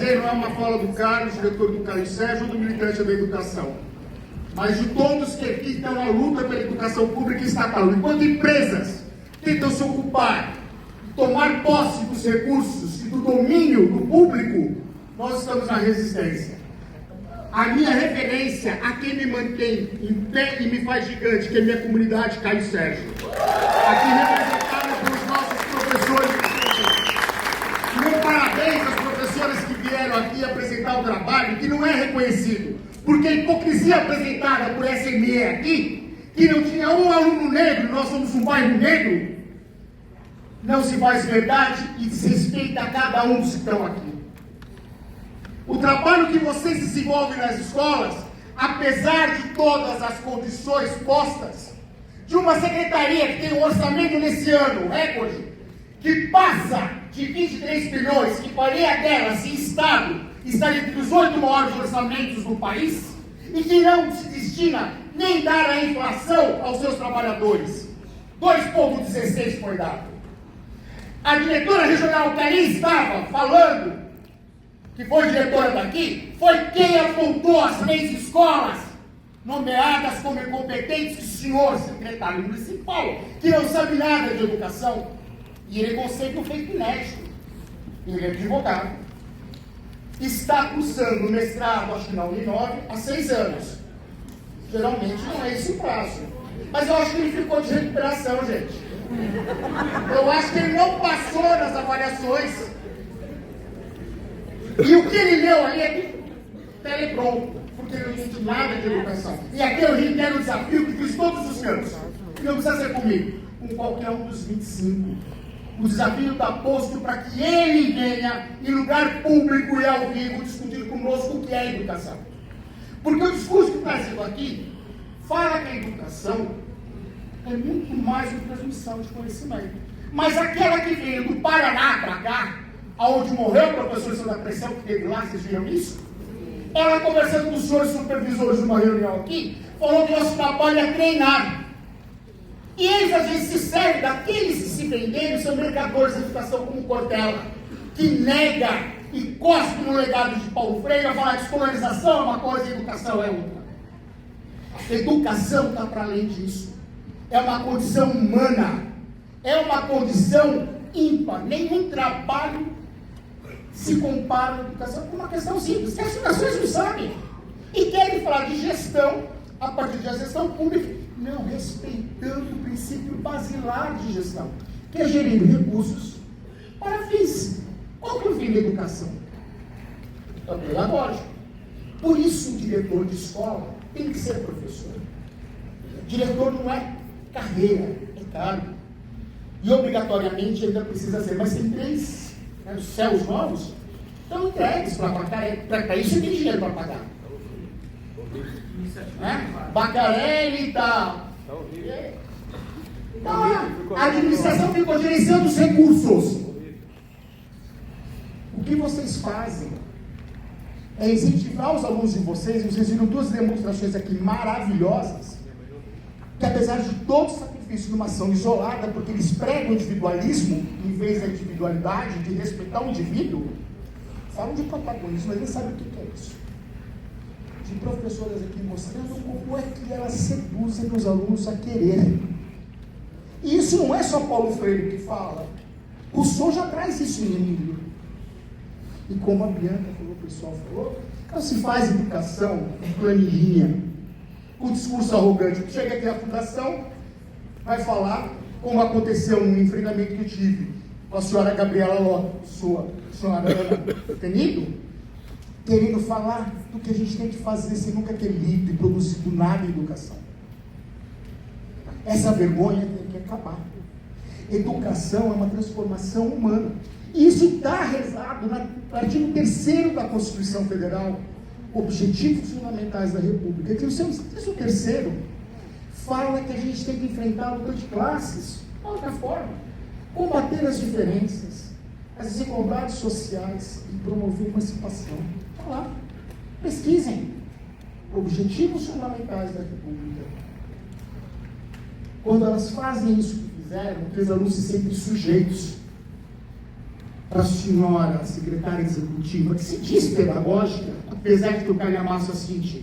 Não é uma fala do Carlos, diretor do Caio Sérgio, ou do militante da educação, mas de todos que aqui estão na luta pela educação pública e estatal. Enquanto empresas tentam se ocupar, tomar posse dos recursos e do domínio do público, nós estamos na resistência. A minha referência a quem me mantém em pé e me faz gigante, que é a minha comunidade Caio Sérgio. Aqui representada pelos nossos professores. Meu parabéns às professoras que vieram aqui apresentar o trabalho, que não é reconhecido. Porque a hipocrisia apresentada por SME aqui, que não tinha um aluno negro, nós somos um bairro negro, não se faz verdade e desrespeita a cada um dos que estão aqui. O trabalho que vocês desenvolvem nas escolas, apesar de todas as condições postas, de uma secretaria que tem um orçamento nesse ano, recorde, que passa de 23 bilhões, que faria delas, em Estado, está entre os 8 maiores orçamentos do país, e que não se destina nem dar a inflação aos seus trabalhadores. 2,16 foi dado. A diretora regional que ali estava falando, que foi diretora daqui, foi quem apontou as 3 escolas nomeadas como incompetentes, o senhor secretário municipal, que não sabe nada de educação, e ele consegue um feito inédito. Ele é advogado. Está cursando o mestrado, acho que na Uninove, há 6 anos. Geralmente não é esse o prazo. Mas eu acho que ele ficou de recuperação, gente. Eu acho que ele não passou nas avaliações. E o que ele leu ali é telepronto, porque ele não entende nada de educação. E aqui eu reitero o desafio que fiz todos os campos. E não precisa ser comigo, com qualquer um dos 25. O desafio está posto para que ele venha em lugar público e ao vivo discutir conosco o que é educação. Porque o discurso que está sendo aqui fala que a educação é muito mais do que transmissão de conhecimento. Mas aquela que veio do Paraná para cá, onde morreu o professor Santa Pressão, que teve lá, vocês viram isso? Ela, conversando com os senhores supervisores numa reunião aqui, falou que nosso trabalho é treinar. E eles, às vezes, se servem daqueles que se venderam, são mercadores de educação como Cortella, que nega e cospe no legado de Paulo Freire, a falar que descolonização é uma coisa e educação é outra. Educação está para além disso. É uma condição humana. É uma condição ímpar. Nenhum trabalho se compara à educação com uma questão simples, que as fundações não sabem. E querem falar de gestão, a partir da gestão pública, não respeitando o princípio basilar de gestão, que é gerir recursos para fins. Qual que é o fim da educação? É o pedagógico. Por isso o diretor de escola tem que ser professor. Diretor não é carreira, é cargo. E obrigatoriamente ainda precisa ser. Mas tem 3 céus novos, estão entregues para pagar. Para isso tem dinheiro para pagar. Bacarelli e tal. Então, a administração ficou gerenciando os recursos. O que vocês fazem é incentivar os alunos de vocês. Vocês viram 2 demonstrações aqui maravilhosas, que apesar de todo o sacrifício numa ação isolada, porque eles pregam o individualismo em vez da individualidade, de respeitar o indivíduo, falam de protagonismo, mas nem sabem o que é isso. De professoras aqui mostrando como é que elas seduzem os alunos a quererem. E isso não é só Paulo Freire que fala. Rousseau já traz isso em Emílio. E como a Bianca falou, o pessoal falou, não se faz educação em planilhinha, com discurso arrogante. Chega aqui na fundação, vai falar como aconteceu um enfrentamento que eu tive com a senhora Gabriela Lopes, senhora Ana Tenido, querendo falar do que a gente tem que fazer sem nunca ter lido e produzido nada em educação. Essa vergonha tem que acabar. Educação é uma transformação humana. E isso está rezado no artigo 3º da Constituição Federal, Objetivos Fundamentais da República, que o seu 3º fala que a gente tem que enfrentar a luta de classes, de outra forma, combater as diferenças, as desigualdades sociais e promover a emancipação. Está lá, pesquisem. Objetivos Fundamentais da República. Quando elas fazem isso que fizeram, que os alunos se sentem sujeitos. para a senhora secretária executiva, que se diz pedagógica, apesar de que o calhamaço assim,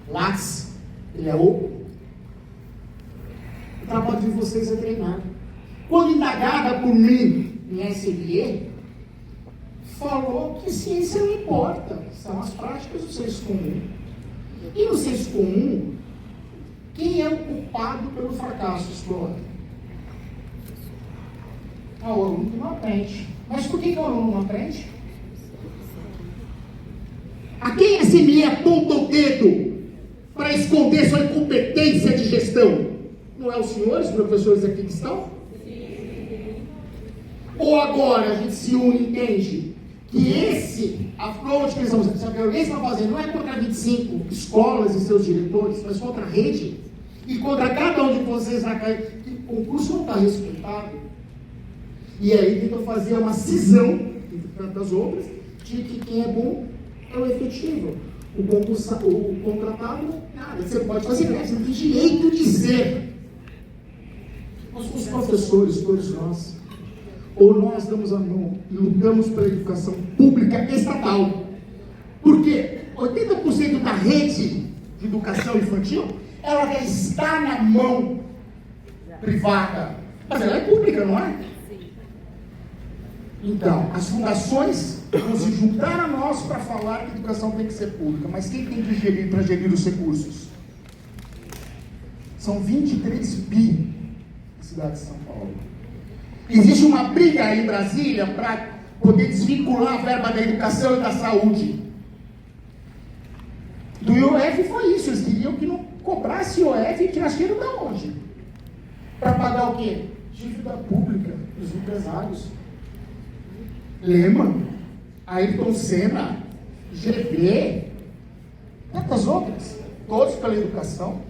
Lattes, ele é o trabalho de vocês é treinar. Quando indagada por mim em SLE, falou que ciência não importa, são as práticas do senso comum. E no senso comum, quem é o culpado pelo fracasso escolar? É o aluno que não aprende. Mas por que o aluno não aprende? A quem a SME aponta o dedo para esconder sua incompetência de gestão? Não é os senhores, professores aqui que estão? Ou agora a gente se une e entende que esse approach que eles estão fazendo não é contra 25 escolas e seus diretores, mas contra a rede e contra cada um de vocês na cadeia, que o concurso não está respeitado. E aí tentam fazer uma cisão entre tantas outras de que quem é bom é o efetivo. O contratado, nada, você pode fazer greve, você não tem direito de ser. Nós somos professores, todos nós. Ou nós damos a mão e lutamos pela educação pública estatal. Porque 80% da rede de educação infantil, ela já está na mão privada. Mas ela é pública, não é? Então, as fundações vão se juntar a nós para falar que a educação tem que ser pública. Mas quem tem que gerir para gerir os recursos? São 23 bi na cidade de São Paulo. Existe uma briga aí em Brasília para poder desvincular a verba da educação e da saúde. Do IOF foi isso, eles queriam que não cobrasse IOF e tirasse dinheiro da onde? Para pagar o quê? Dívida pública dos empresários. Lehman, Ayrton Senna, GV, tantas outras, todos pela educação.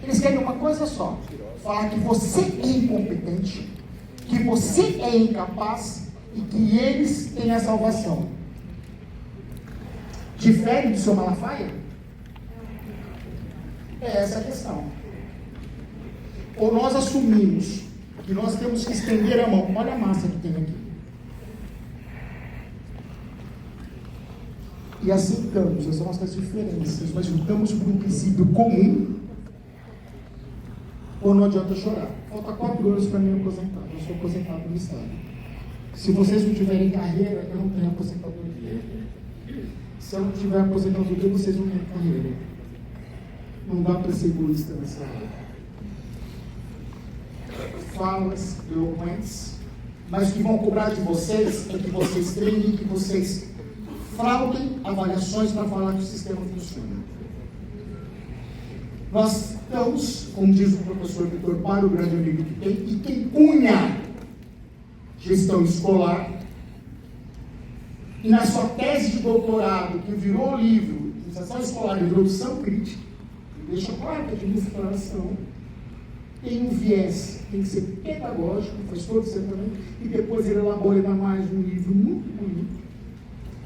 Eles querem uma coisa só, falar que você é incompetente, que você é incapaz e que eles têm a salvação. Difere do seu Malafaia? É essa a questão. Ou nós assumimos que nós temos que estender a mão, olha a massa que tem aqui, e aceitamos as nossas diferenças, mas lutamos por um princípio comum, ou não adianta chorar. Falta 4 anos para me aposentar. Eu sou aposentado no Estado. Se vocês não tiverem carreira, eu não tenho aposentadoria. Se eu não tiver aposentadoria, vocês não têm carreira. Não dá para ser egoísta nessa hora. Falas eloquentes, mas o que vão cobrar de vocês é que vocês treinem, que vocês fraudem avaliações para falar que o sistema funciona. Nós estamos, como diz o professor Vitor, para o grande amigo que tem, e quem cunha gestão escolar, e na sua tese de doutorado, que virou o livro, Iniciação Escolar e Introdução Crítica, deixa claro que a administração tem um viés, tem que ser pedagógico, faz todo o também, e depois ele elabora ainda mais um livro muito bonito,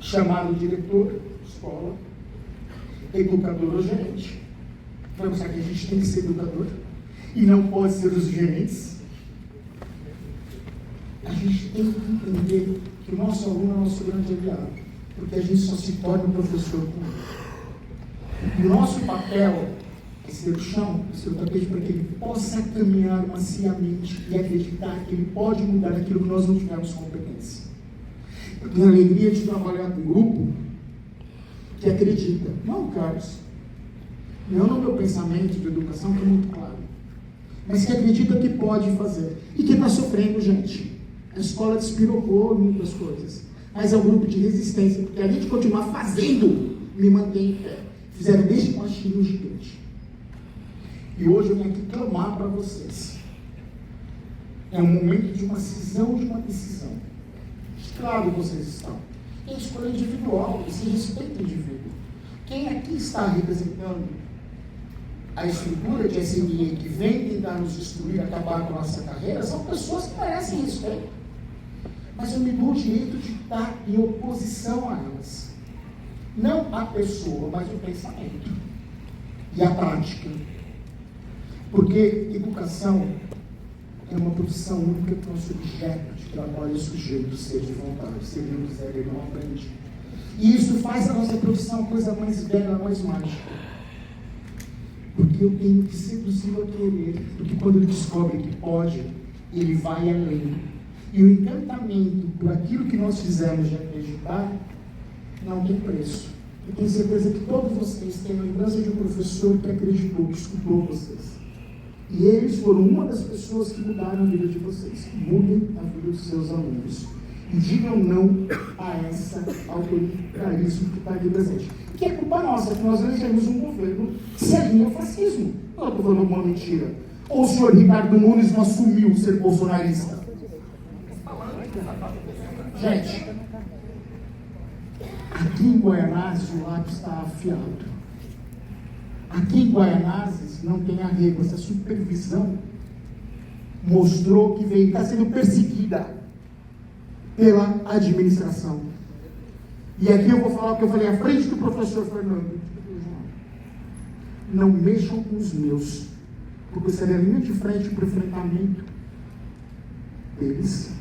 chamado Diretor de Escola, Educador ou Gerente. Vamos mostrar que a gente tem que ser educador e não pode ser os gerentes. A gente tem que entender que o nosso aluno é o nosso grande aliado, porque a gente só se torna um professor com ele. O nosso papel é ser o chão, ser o tapete para que ele possa caminhar maciamente e acreditar que ele pode mudar aquilo que nós não tivermos competência. Eu tenho a alegria de trabalhar com um grupo que acredita, não, Carlos, não no meu pensamento de educação, que é muito claro, mas que acredita que pode fazer e que está sofrendo, gente. A escola despirocou muitas coisas, mas é um grupo de resistência, porque além de continuar fazendo, me mantém em pé. Fizeram desde um achismo gigante. E hoje eu venho aqui clamar para vocês. É um momento de uma cisão, de uma decisão. Claro, vocês estão em escolha individual, e se respeita o indivíduo. Quem aqui está representando a estrutura de SME que vem tentar nos destruir, acabar com a nossa carreira, são pessoas que merecem respeito. Mas eu me dou o direito de estar em oposição a elas. Não a pessoa, mas o pensamento e a prática. Porque educação é uma profissão única que nosso objeto de trabalho é sujeito, ser de vontade. Se ele não quiser, ele não aprende. E isso faz a nossa profissão a coisa mais bela, mais mágica. Porque eu tenho que seduzi-lo a querer, porque quando ele descobre que pode, ele vai além. E o encantamento por aquilo que nós fizemos de acreditar não tem preço. Eu tenho certeza que todos vocês têm a lembrança de um professor que acreditou, que escutou vocês. E eles foram uma das pessoas que mudaram a vida de vocês. Mudem a vida dos seus alunos. E digam não a essa autoritarismo que está aqui presente. Que é culpa nossa, que nós elegemos um governo que se alinha ao fascismo. Não estou falando uma mentira. Ou o senhor Ricardo Nunes não assumiu ser bolsonarista? Gente, aqui em Guaianazes o lápis está afiado. Aqui em Guaianazes não tem arrego. Essa supervisão mostrou que está sendo perseguida pela administração. E aqui eu vou falar o que eu falei à frente do professor Fernando. Não mexam com os meus, porque será a linha de frente para o enfrentamento deles.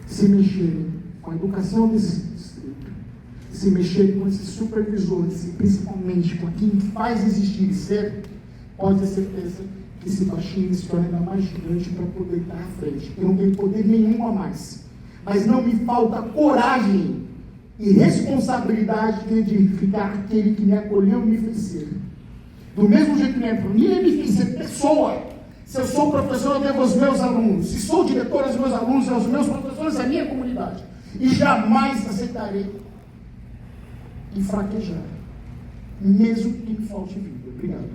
Se mexerem com a educação desse distrito, se mexerem com esses supervisores, e principalmente com quem faz existir e ser, pode ter certeza que esse baixinho se torna ainda mais gigante para poder estar à frente. Eu não tenho poder nenhum a mais, mas não me falta coragem e responsabilidade de edificar aquele que me acolheu e me fez ser. Do mesmo jeito que minha família me fez ser pessoa. Se eu sou professor, eu devo aos meus alunos. Se sou diretor, aos meus alunos, aos meus professores, à minha comunidade. E jamais aceitarei enfraquejar, mesmo que me falte vida. Obrigado.